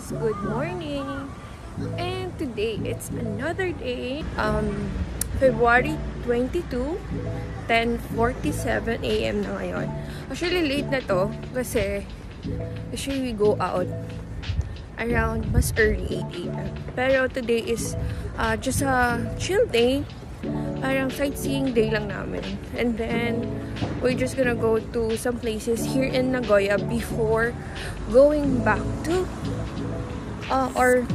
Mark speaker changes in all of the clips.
Speaker 1: guys! Good morning! And today, it's another day. February 22, 10:47 AM na ngayon. Actually, late na to kasi usually we go out around mas early 8 AM. Pero today is just a chill day. Parang sightseeing day lang namin. And then, we're just gonna go to some places here in Nagoya before going back to or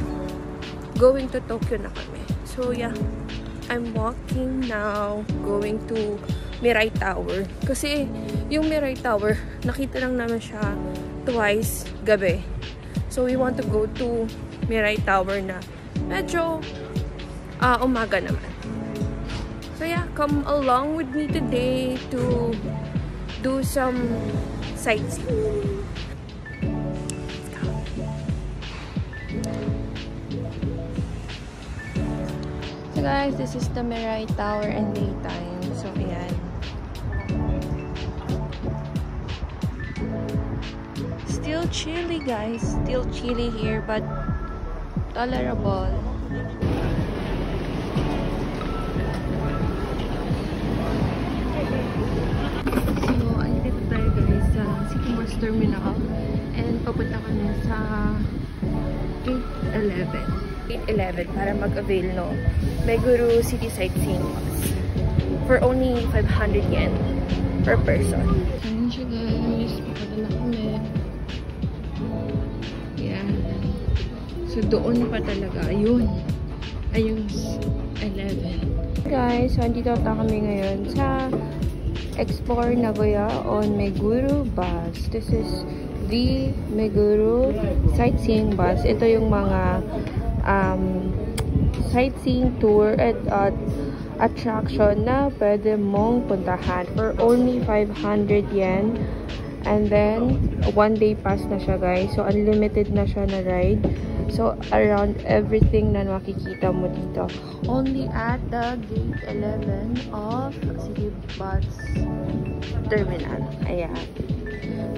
Speaker 1: going to Tokyo na kami. So, yeah. I'm walking now, going to Mirai Tower. Kasi, yung Mirai Tower, nakita lang naman siya twice gabi. So, we want to go to Mirai Tower na medyo umaga naman. So yeah, come along with me today to do some sightseeing. Let's go. So guys, this is the Mirai Tower and daytime. So ayan. Still chilly guys. Still chilly here but tolerable. Terminal and papunta kami sa Gate 11 para mag-avail no Meguro City Sightseeing Bus for only 500 yen per person. Ayan siya guys, papunta na kami. Yeah. So doon pa talaga, ayun 11 guys. So andito na kami ngayon sa Explore Nagoya on Meguro bus. This is the Meguro sightseeing bus. Ito yung mga sightseeing tour at attraction na pwede mong puntahan for only 500 yen. And then, 1 day pass na siya guys. So, unlimited na siya na ride. So, around everything na makikita mo dito. Only at the Gate 11 of City Bus Terminal. Ayan.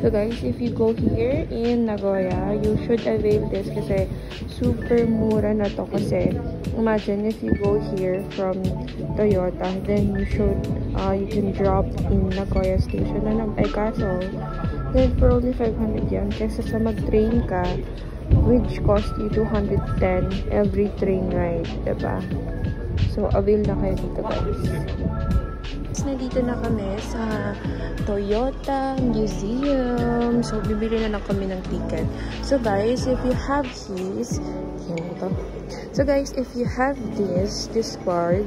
Speaker 1: So, guys, if you go here in Nagoya, you should avail this kasi super mura na to. Kasi, imagine if you go here from Toyota, then you can drop in Nagoya Station na kaso, then for only 500 yan. Kasi sa mag-train ka, which cost you 210 every train ride, diba? So, avail na kayo dito, guys. Nandito na kami sa Toyota Museum. So, bibili na lang kami ng ticket. So, guys, if you have this, this card,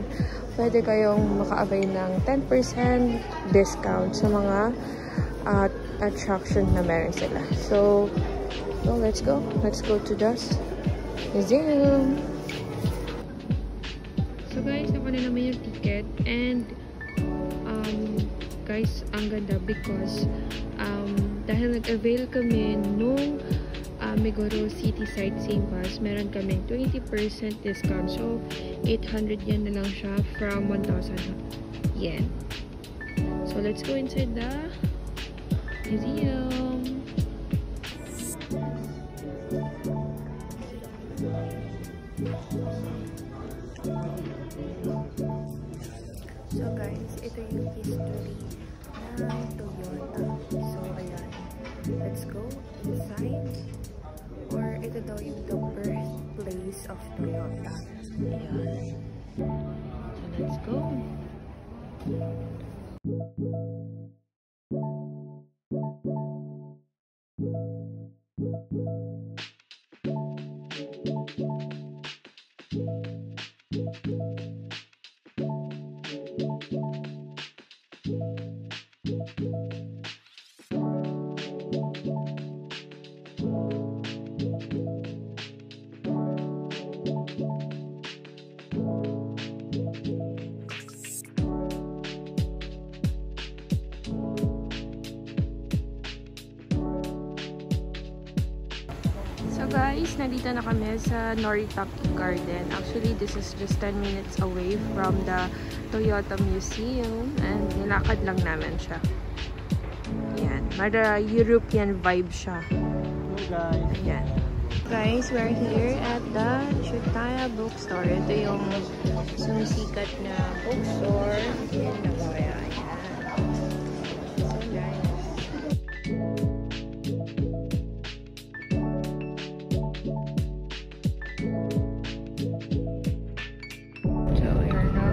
Speaker 1: pwede kayong maka-avail ng 10% discount sa mga attraction na meron sila. So, let's go. Let's go to the museum. So guys, nakuha na naman yung ticket and guys, ang ganda because dahil nag-avail kami nung Meguro City Sightseeing Bus, meron kami 20% discount. So, 800 yen na lang siya from 1,000 yen. So, let's go inside the museum. So guys, ito yung history ng Toyota. So ayan, let's go inside. Or ito daw yung the birthplace of Toyota. Ayan. So let's go. So guys, nandito na kami sa Noritake Garden. Actually, this is just 10 minutes away from the Toyota Museum. And nilakad lang namin siya. Ayan. Mara European vibe siya.
Speaker 2: Hello guys.
Speaker 1: Ayan. Guys, we're here at the Chutaya bookstore. Ito yung sumisikat na bookstore in Nagoya. So nice. So here now.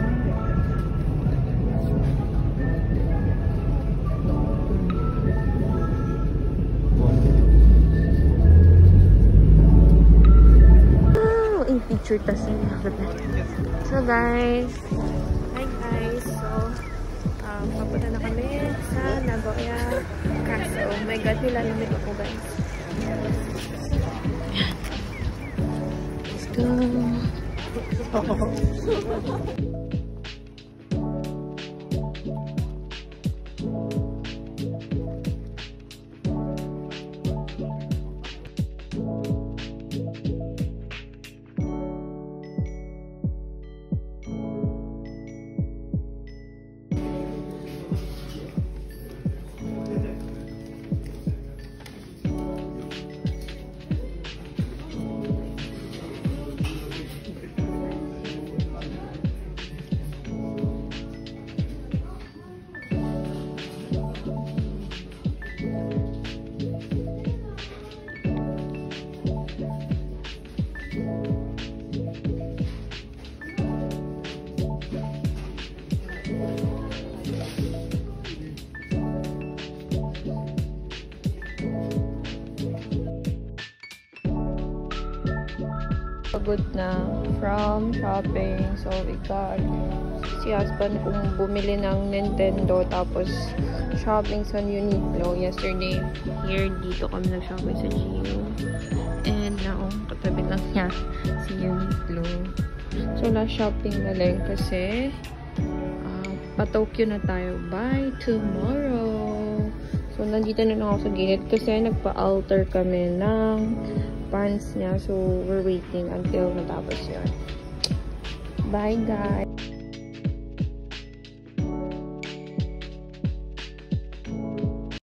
Speaker 1: Picture tas so guys, hi guys, so papunta na kami sa Nagoya Castle. Oh my god, nilalamig ako guys. Let's go. Pagod na from shopping. So, ikaw, si husband kung bumili ng Nintendo tapos shopping sa Uniqlo. Yesterday, here, dito kami nag-shopping sa Gio. And now, katabi lang niya si Uniqlo. So, last shopping na lang kasi pa-Tokyo na tayo by tomorrow. So, nandito na lang ako sa gilid kasi nagpa-alter kami ng pants niya. So, we're waiting until matapos yun. Bye, guys!